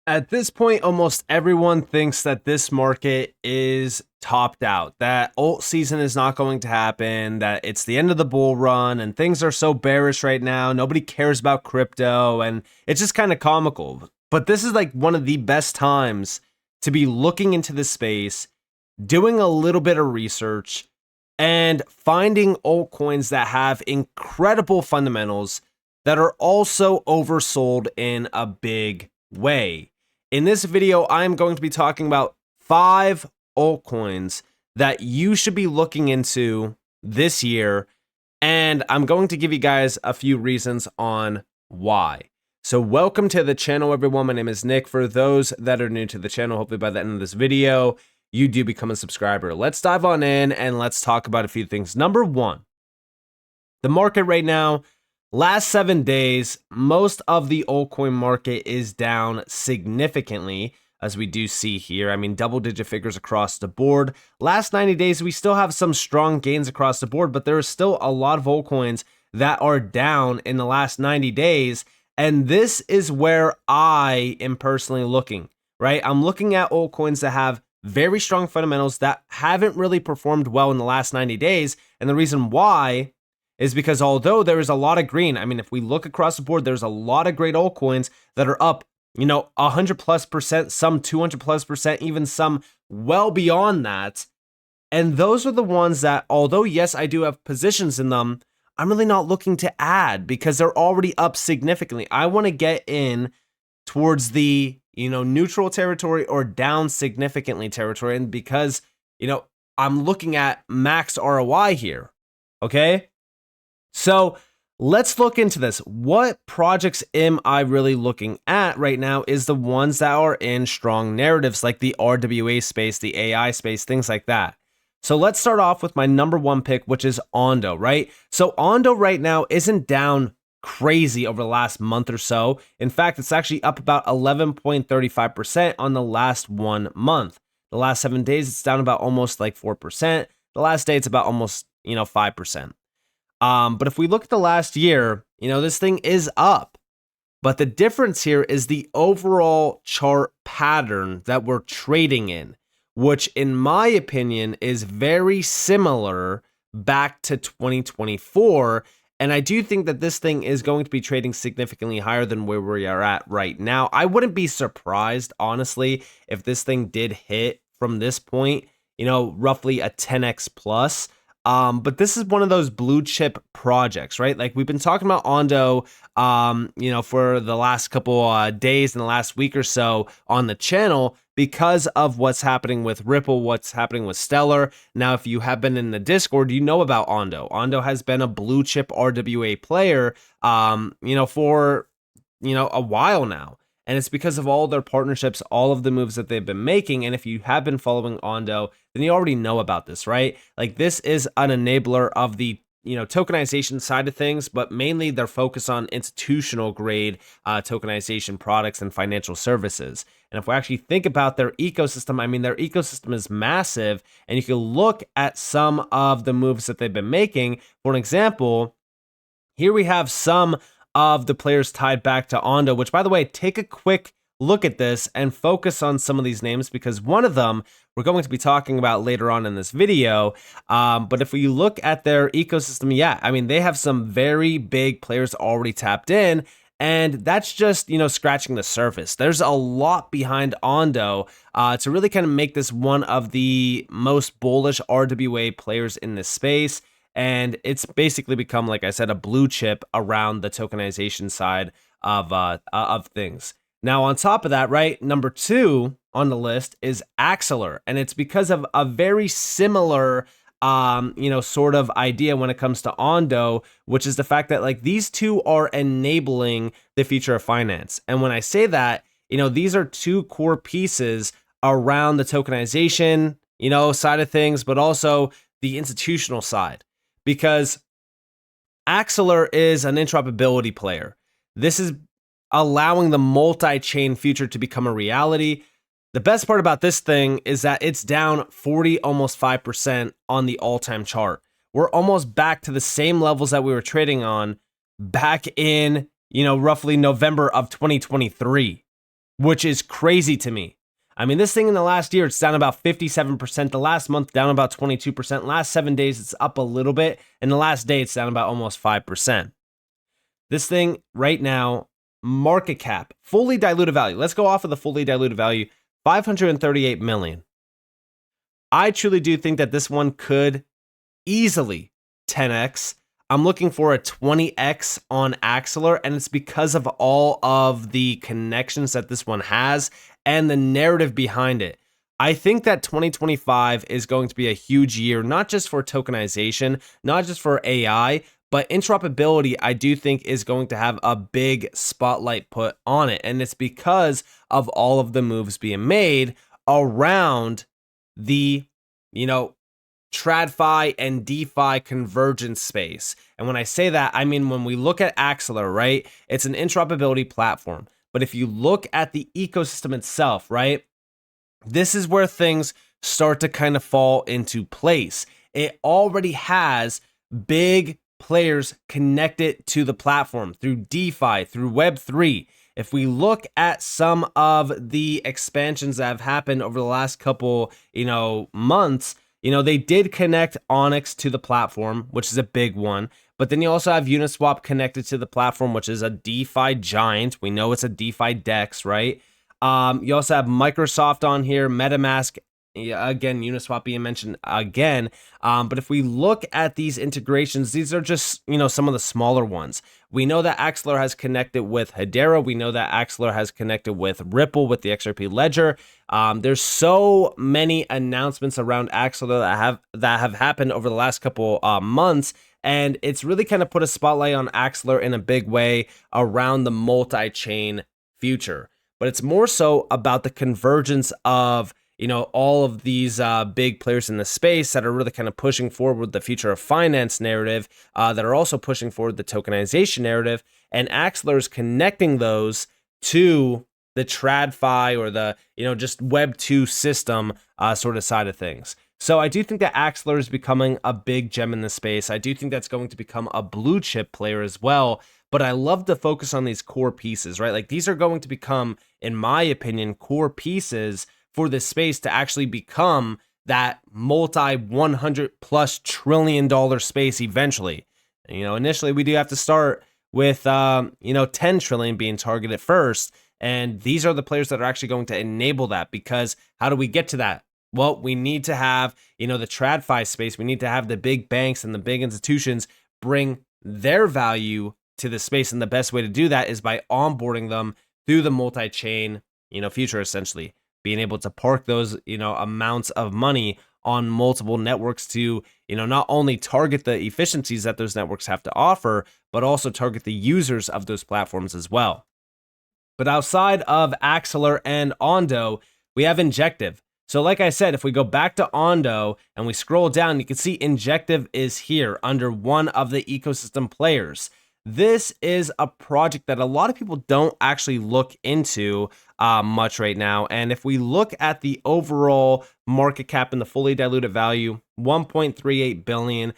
At this point, almost everyone thinks that this market is topped out, that alt season is not going to happen, that it's the end of the bull run, and things are so bearish right now. Nobody cares about crypto, and it's just kind of comical. But this is like one of the best times to be looking into the space, doing a little bit of research, and finding altcoins that have incredible fundamentals that are also oversold in a big way. In this video, I'm going to be talking about 5 altcoins that you should be looking into this year, and I'm going to give you guys a few reasons on why. So welcome to the channel, everyone. My name is Nick. For those that are new to the channel, hopefully by the end of this video, you do become a subscriber. Let's dive on in and let's talk about a few things. Number one, the market right now. Last 7 days, most of the altcoin market is down significantly, as we do see here. I mean, double-digit figures across the board. Last 90 days, we still have some strong gains across the board, but there is still a lot of altcoins that are down in the last 90 days, and this is where I am personally looking, right? I'm looking at altcoins that have very strong fundamentals that haven't really performed well in the last 90 days, and the reason why is because although there is a lot of green, I mean, if we look across the board, there's a lot of great altcoins that are up, 100+%, some 200+%, even some well beyond that. And those are the ones that, although yes, I do have positions in them, I'm really not looking to add because they're already up significantly. I want to get in towards the, neutral territory or down significantly territory. And because, I'm looking at max ROI here. Okay. So let's look into this. What projects am I really looking at right now is the ones that are in strong narratives like the RWA space, the AI space, things like that. So let's start off with my number one pick, which is Ondo, right? So Ondo right now isn't down crazy over the last month or so. In fact, it's actually up about 11.35% on the last 1 month. The last 7 days, it's down about almost like 4%. The last day, it's about almost, 5%. But if we look at the last year, this thing is up. But the difference here is the overall chart pattern that we're trading in, which in my opinion is very similar back to 2024. And I do think that this thing is going to be trading significantly higher than where we are at right now. I wouldn't be surprised, honestly, if this thing did hit from this point, roughly a 10x plus. But this is one of those blue chip projects, right? Like we've been talking about Ondo, for the last couple days and the last week or so on the channel because of what's happening with Ripple, what's happening with Stellar. Now, if you have been in the Discord, you know about Ondo. Ondo has been a blue chip RWA player, for, a while now. And it's because of all their partnerships, all of the moves that they've been making. And if you have been following Ondo, then you already know about this, right? Like this is an enabler of the, tokenization side of things, but mainly they're focused on institutional grade tokenization products and financial services. And if we actually think about their ecosystem, I mean, their ecosystem is massive. And you can look at some of the moves that they've been making. For an example, here we have some of the players tied back to Ondo, which, by the way, take a quick look at this and focus on some of these names because one of them we're going to be talking about later on in this video. But if we look at their ecosystem, yeah, I mean, they have some very big players already tapped in, and that's just, scratching the surface. There's a lot behind Ondo to really kind of make this one of the most bullish RWA players in this space. And it's basically become, like I said, a blue chip around the tokenization side of things. Now, on top of that, right, number 2 on the list is Axelar. And it's because of a very similar, sort of idea when it comes to Ondo, which is the fact that like these two are enabling the future of finance. And when I say that, these are 2 core pieces around the tokenization, side of things, but also the institutional side. Because Axelar is an interoperability player. This is allowing the multi-chain future to become a reality. The best part about this thing is that it's down 40, almost 5% on the all-time chart. We're almost back to the same levels that we were trading on back in, roughly November of 2023. which is crazy to me. I mean, this thing in the last year, it's down about 57%. The last month, down about 22%. Last 7 days, it's up a little bit. And the last day, it's down about almost 5%. This thing right now, market cap, fully diluted value. Let's go off of the fully diluted value, 538 million. I truly do think that this one could easily 10x. I'm looking for a 20x on Axelar, and it's because of all of the connections that this one has and the narrative behind it. I think that 2025 is going to be a huge year, not just for tokenization, not just for AI, but interoperability, I do think, is going to have a big spotlight put on it. And it's because of all of the moves being made around the, TradFi and DeFi convergence space. And when I say that, I mean, when we look at Axelar, right, it's an interoperability platform. But if you look at the ecosystem itself, right, this is where things start to kind of fall into place. It already has big players connected to the platform through DeFi, through Web3. If we look at some of the expansions that have happened over the last couple, months, they did connect Onyx to the platform, which is a big one. But then you also have Uniswap connected to the platform, which is a DeFi giant. We know it's a DeFi DEX, right? You also have Microsoft on here, MetaMask, again, Uniswap being mentioned again. But if we look at these integrations, these are just, some of the smaller ones. We know that Axelar has connected with Hedera. We know that Axelar has connected with Ripple, with the XRP Ledger. There's so many announcements around Axelar that have happened over the last couple months. And it's really kind of put a spotlight on Axelar in a big way around the multi-chain future. But it's more so about the convergence of all of these big players in the space that are really kind of pushing forward the future of finance narrative, that are also pushing forward the tokenization narrative, and Axelar is connecting those to the TradFi or the, just Web 2 system sort of side of things. So I do think that Axelar is becoming a big gem in the space. I do think that's going to become a blue chip player as well. But I love to focus on these core pieces, right? Like these are going to become, in my opinion, core pieces for this space to actually become that multi $100+ trillion space eventually. Initially we do have to start with 10 trillion being targeted first, and these are the players that are actually going to enable that. Because how do we get to that? Well, we need to have the TradFi space. We need to have the big banks and the big institutions bring their value to the space, and the best way to do that is by onboarding them through the multi-chain future, essentially being able to park those amounts of money on multiple networks to not only target the efficiencies that those networks have to offer, but also target the users of those platforms as well. But outside of Axelar and Ondo, we have Injective. So like I said, if we go back to Ondo and we scroll down, you can see Injective is here under one of the ecosystem players. This is a project that a lot of people don't actually look into much right now. And if we look at the overall market cap and the fully diluted value, 1.38 billion,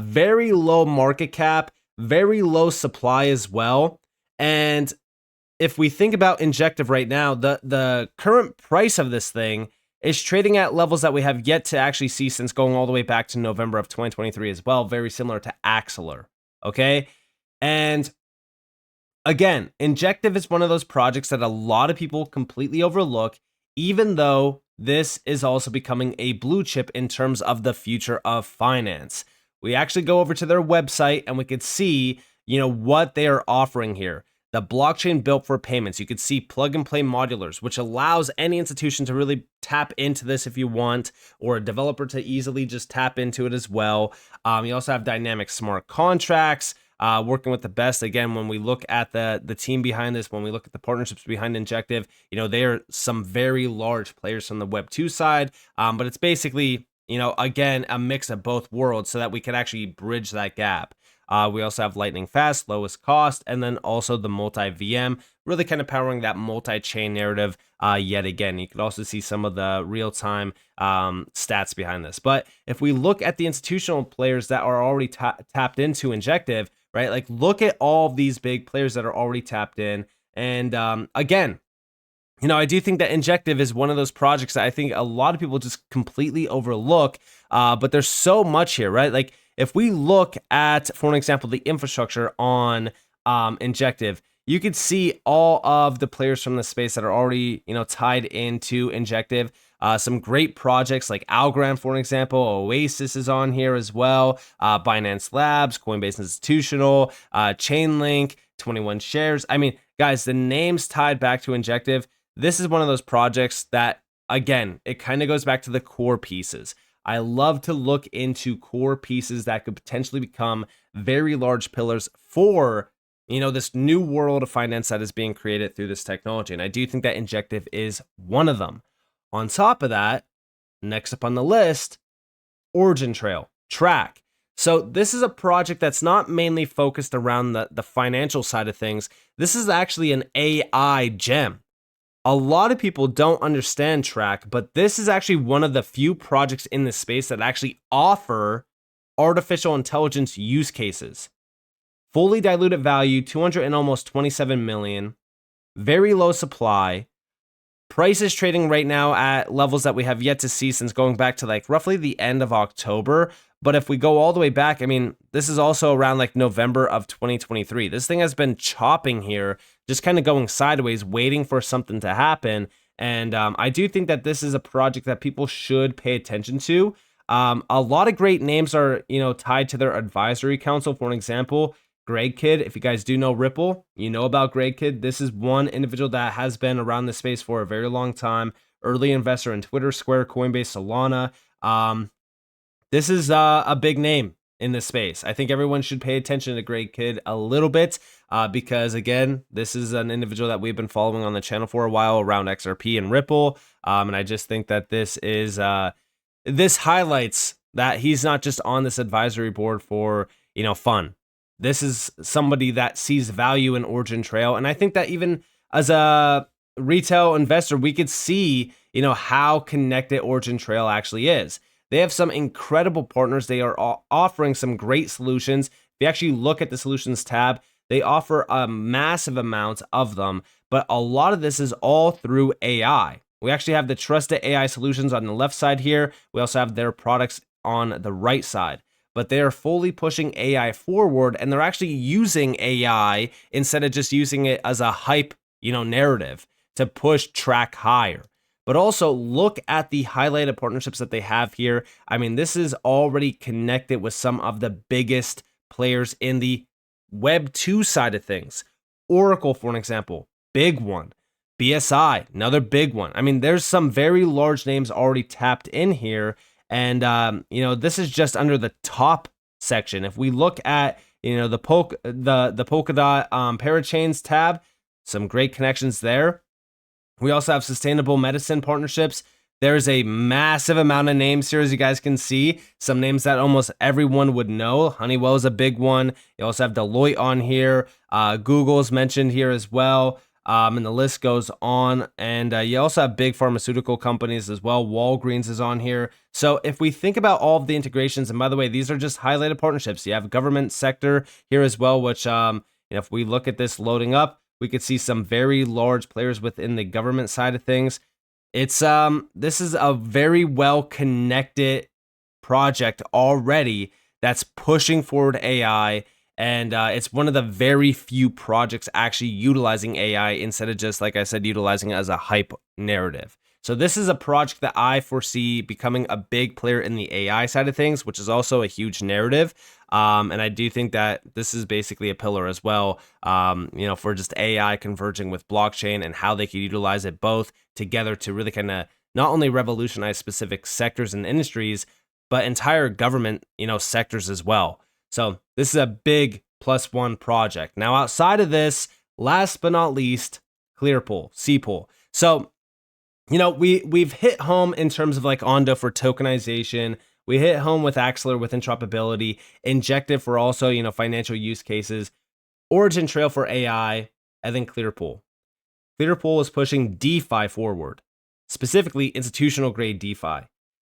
very low market cap, very low supply as well. And if we think about Injective right now, the current price of this thing is trading at levels that we have yet to actually see since going all the way back to November of 2023 as well, very similar to Axelar, okay? And again, Injective is one of those projects that a lot of people completely overlook, even though this is also becoming a blue chip in terms of the future of finance. We actually go over to their website and we could see, what they are offering here. The blockchain built for payments. You could see plug and play modulars, which allows any institution to really tap into this if you want, or a developer to easily just tap into it as well. You also have dynamic smart contracts, working with the best. Again, when we look at the team behind this, when we look at the partnerships behind Injective, they are some very large players from the Web 2 side, but it's basically, again, a mix of both worlds so that we can actually bridge that gap. We also have lightning fast, lowest cost, and then also the multi-VM, really kind of powering that multi-chain narrative yet again. You can also see some of the real-time stats behind this. But if we look at the institutional players that are already tapped into Injective, right? Like look at all of these big players that are already tapped in. And again, I do think that Injective is one of those projects that I think a lot of people just completely overlook. But there's so much here, right? Like if we look at, for an example, the infrastructure on Injective, you could see all of the players from the space that are already, tied into Injective. Some great projects like Algorand, for an example. Oasis is on here as well. Binance Labs, Coinbase Institutional, Chainlink, 21 Shares. I mean, guys, the names tied back to Injective. This is one of those projects that, again, it kind of goes back to the core pieces. I love to look into core pieces that could potentially become very large pillars for, this new world of finance that is being created through this technology. And I do think that Injective is one of them. On top of that, next up on the list, Origin Trail, Track. So this is a project that's not mainly focused around the financial side of things. This is actually an AI gem. A lot of people don't understand Track, but this is actually one of the few projects in this space that actually offer artificial intelligence use cases. Fully diluted value, 200 and almost 27 million. Very low supply. Price is trading right now at levels that we have yet to see since going back to like roughly the end of October. But if we go all the way back, I mean, this is also around like November of 2023. This thing has been chopping here, just kind of going sideways, waiting for something to happen. And I do think that this is a project that people should pay attention to. A lot of great names are, tied to their advisory council. For an example, Greg Kidd, if you guys do know Ripple, you know about Greg Kidd. This is one individual that has been around the space for a very long time. Early investor in Twitter, Square, Coinbase, Solana. This is a big name in this space. I think everyone should pay attention to Greg Kidd a little bit because, again, this is an individual that we've been following on the channel for a while around XRP and Ripple. And I just think that this highlights that he's not just on this advisory board for, fun. This is somebody that sees value in Origin Trail. And I think that even as a retail investor, we could see, how connected Origin Trail actually is. They have some incredible partners. They are offering some great solutions. If you actually look at the solutions tab, they offer a massive amount of them, but a lot of this is all through AI. We actually have the trusted AI solutions on the left side here. We also have their products on the right side, but they are fully pushing AI forward, and they're actually using AI instead of just using it as a hype, narrative to push Track higher. But also look at the highlighted partnerships that they have here. I mean, this is already connected with some of the biggest players in the Web 2 side of things. Oracle, for an example, big one. BSI, another big one. I mean, there's some very large names already tapped in here. And, this is just under the top section. If we look at, the Polkadot Parachains tab, some great connections there. We also have sustainable medicine partnerships. There's a massive amount of names here, as you guys can see. Some names that almost everyone would know. Honeywell is a big one. You also have Deloitte on here. Google's mentioned here as well. And the list goes on. And you also have big pharmaceutical companies as well. Walgreens is on here. So if we think about all of the integrations, and by the way, these are just highlighted partnerships. You have government sector here as well, which if we look at this loading up, we could see some very large players within the government side of things. It's this is a very well connected project already that's pushing forward AI, and it's one of the very few projects actually utilizing AI instead of just, like I said, utilizing it as a hype narrative. So this is a project that I foresee becoming a big player in the AI side of things, which is also a huge narrative. And I do think that this is basically a pillar as well, for just AI converging with blockchain and how they can utilize it both together to really kind of not only revolutionize specific sectors and industries, but entire government, sectors as well. So this is a big +1 project. Now, outside of this, last but not least, Clearpool, Cpool. So, we've hit home in terms of like Ondo for tokenization. We hit home with Axler with interoperability, Injective for also, financial use cases, Origin Trail for AI, and then Clearpool. Clearpool is pushing DeFi forward, specifically institutional grade DeFi.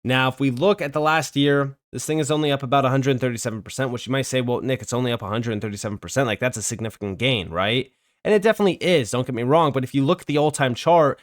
Now, if we look at the last year, this thing is only up about 137%, which you might say, well, Nick, it's only up 137%. Like, that's a significant gain, right? And it definitely is, don't get me wrong. But if you look at the all-time chart,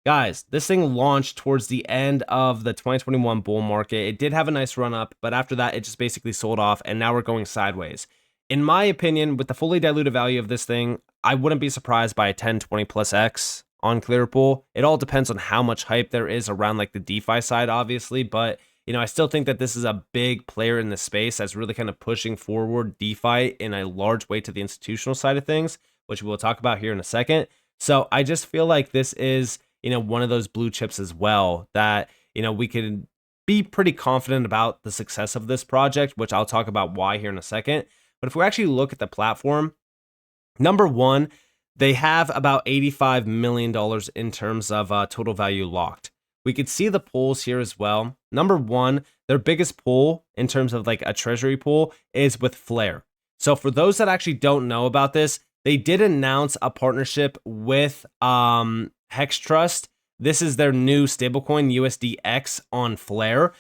Guys, this thing launched towards the end of the 2021 bull market. It did have a nice run up, but after that, it just basically sold off, and now we're going sideways. In my opinion, with the fully diluted value of this thing, I wouldn't be surprised by a 10, 20 plus X on Clearpool. It all depends on how much hype there is around like the DeFi side, obviously, but I still think that this is a big player in the space that's really kind of pushing forward DeFi in a large way to the institutional side of things, which we'll talk about here in a second. So I just feel like this is one of those blue chips as well that, we could be pretty confident about the success of this project, which I'll talk about why here in a second. But if we actually look at the platform, number one, they have about $85 million in terms of total value locked. We could see the pools here as well. Number one, their biggest pool in terms of like a treasury pool is with Flare. So for those that actually don't know about this, they did announce a partnership with Hex Trust. This is their new stablecoin USDX on Flare.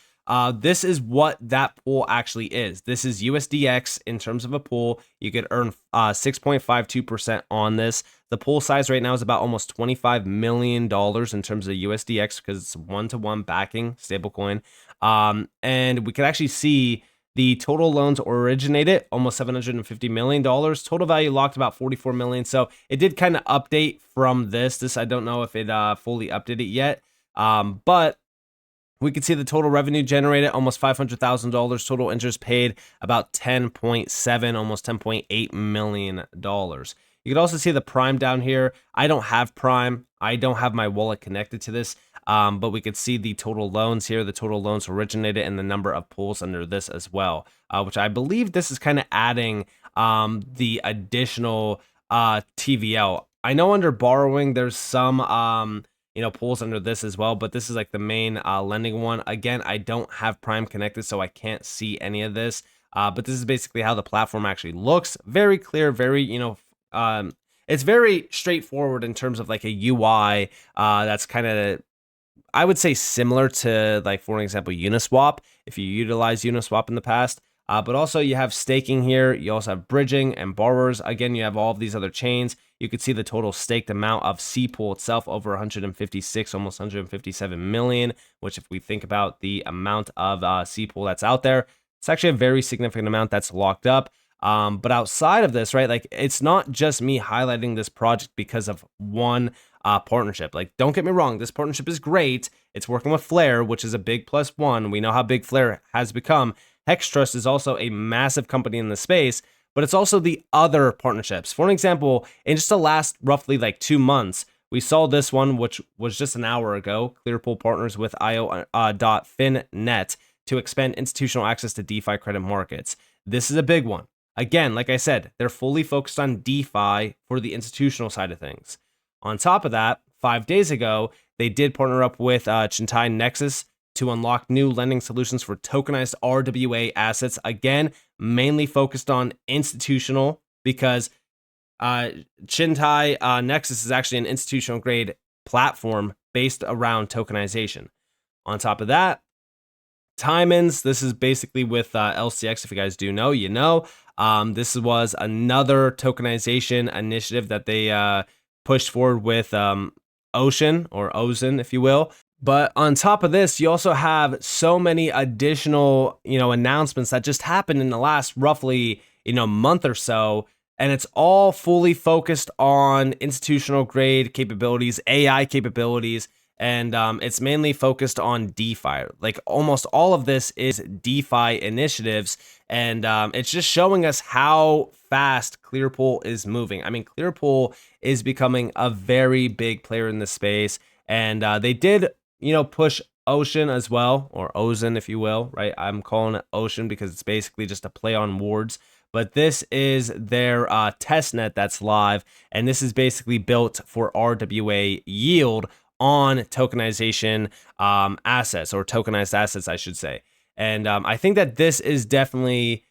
This is what that pool actually is. This is USDX in terms of a pool. You could earn 6.52% on this. The pool size right now is about almost $25 million in terms of USDX because it's one-to-one backing stablecoin. And we could actually see the total loans originated almost $750 million. Total value locked about $44 million. So it did kind of update from this. I don't know if it fully updated yet. But we could see the total revenue generated almost $500,000. Total interest paid about 10.7, almost $10.8 million. You could also see the Prime down here. I don't have Prime. I don't have my wallet connected to this. But we could see the total loans here, the total loans originated, and the number of pools under this as well, which I believe this is kind of adding the additional TVL. I know under borrowing, there's some pools under this as well, but this is like the main lending one. Again, I don't have Prime connected, so I can't see any of this. But this is basically how the platform actually looks. Very clear, very, it's very straightforward in terms of like a UI that's kind of, I would say, similar to, like, for example, Uniswap, if you utilize Uniswap in the past. But also you have staking here. You also have bridging and borrowers. Again, you have all of these other chains. You could see the total staked amount of C pool itself, over 156, almost 157 million, which if we think about the amount of C pool that's out there, it's actually a very significant amount that's locked up. But outside of this, right, like, it's not just me highlighting this project because of one partnership. Like, don't get me wrong, this partnership is great. It's working with Flare, which is a big plus one. We know how big Flare has become. Hex Trust is also a massive company in the space, but it's also the other partnerships. For an example, in just the last roughly like 2 months, we saw this one, which was just an hour ago. Clearpool partners with IO.finnet to expand institutional access to DeFi credit markets. This is a big one. Again, like I said, they're fully focused on DeFi for the institutional side of things. On top of that, 5 days ago, they did partner up with Chintai Nexus to unlock new lending solutions for tokenized RWA assets. Again, mainly focused on institutional, because Chintai Nexus is actually an institutional grade platform based around tokenization. On top of that, Timons, this is basically with LCX. If you guys do know, you know. This was another tokenization initiative that they pushed forward with Ocean, or Ozen, if you will. But on top of this, you also have so many additional, announcements that just happened in the last roughly, month or so. And it's all fully focused on institutional grade capabilities, AI capabilities, and it's mainly focused on DeFi. Like, almost all of this is DeFi initiatives, and it's just showing us how fast Clearpool is moving. I mean, Clearpool is becoming a very big player in this space, and they did, push Ocean as well, or Ozen, if you will, right? I'm calling it Ocean because it's basically just a play on words. But this is their testnet that's live, and this is basically built for RWA yield on tokenization assets, or tokenized assets, I should say. And I think that this is definitely,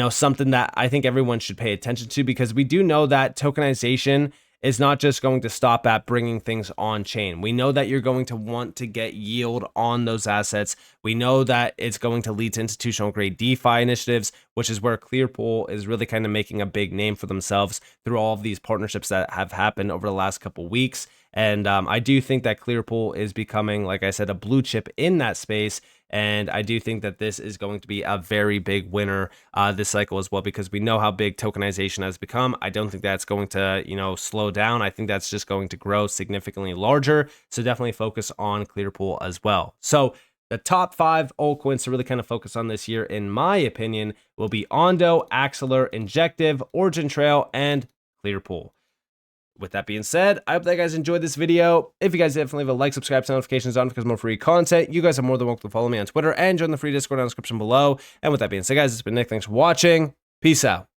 something that I think everyone should pay attention to, because we do know that tokenization is not just going to stop at bringing things on chain. We know that you're going to want to get yield on those assets. We know that it's going to lead to institutional grade DeFi initiatives, which is where Clearpool is really kind of making a big name for themselves through all of these partnerships that have happened over the last couple weeks. And I do think that Clearpool is becoming, like I said, a blue chip in that space. And I do think that this is going to be a very big winner this cycle as well, because we know how big tokenization has become. I don't think that's going to, slow down. I think that's just going to grow significantly larger. So definitely focus on Clearpool as well. So the top 5 altcoins to really kind of focus on this year, in my opinion, will be Ondo, Axeler, Injective, Origin Trail, and Clearpool. With that being said, I hope that you guys enjoyed this video. If you guys definitely leave a like, subscribe, turn notifications on because more free content. You guys are more than welcome to follow me on Twitter and join the free Discord down in the description below. And with that being said, guys, it's been Nick. Thanks for watching. Peace out.